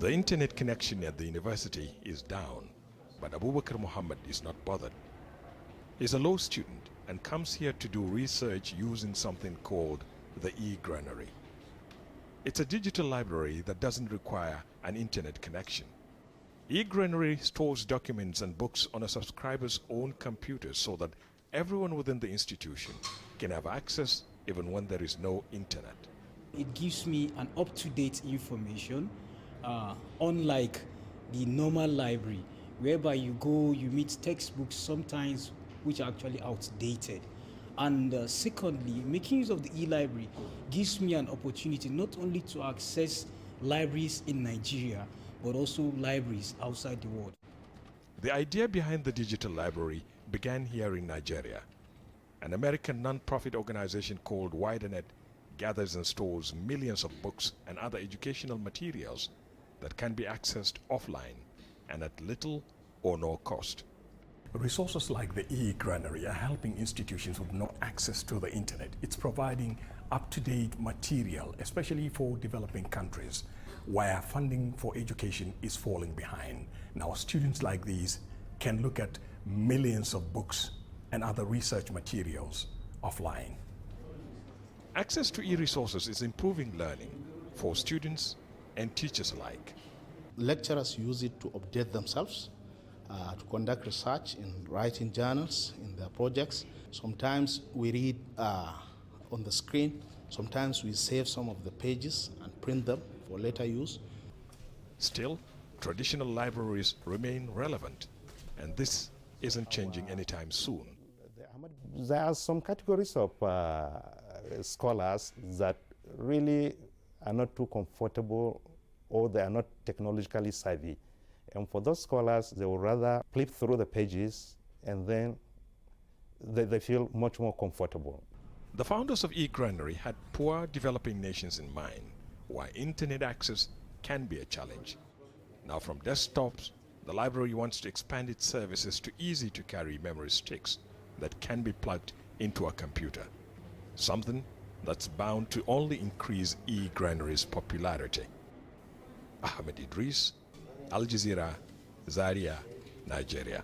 The internet connection at the university is down, but Abubakar Muhammad is not bothered. He's a law student and comes here to do research using something called the eGranary. It's a digital library that doesn't require an internet connection. eGranary stores documents and books on a subscriber's own computer so that everyone within the institution can have access even when there is no internet. It gives me an up-to-date information, unlike the normal library, whereby you go, you meet textbooks sometimes which are actually outdated. And secondly, making use of the e-library gives me an opportunity not only to access libraries in Nigeria, but also libraries outside the world. The idea behind the digital library began here in Nigeria. An American non-profit organization called WiderNet gathers and stores millions of books and other educational materials that can be accessed offline and at little or no cost. Resources like the eGranary are helping institutions with no access to the internet. It's providing up-to-date material, especially for developing countries where funding for education is falling behind. Now, students like these can look at millions of books and other research materials offline. Access to e-resources is improving learning for students and teachers alike. Lecturers use it to update themselves, to conduct research in writing journals in their projects. Sometimes we read on the screen. Sometimes we save some of the pages and print them for later use. Still, traditional libraries remain relevant, and this isn't changing anytime soon. There are some categories of scholars that really are not too comfortable or they are not technologically savvy. And for those scholars, they will rather flip through the pages and then they feel much more comfortable. The founders of eGranary had poor developing nations in mind, why internet access can be a challenge. Now from desktops, the library wants to expand its services to easy-to-carry memory sticks that can be plugged into a computer, something that's bound to only increase eGranary's popularity. Ahmed Idris, Al Jazeera, Zaria, Nigeria.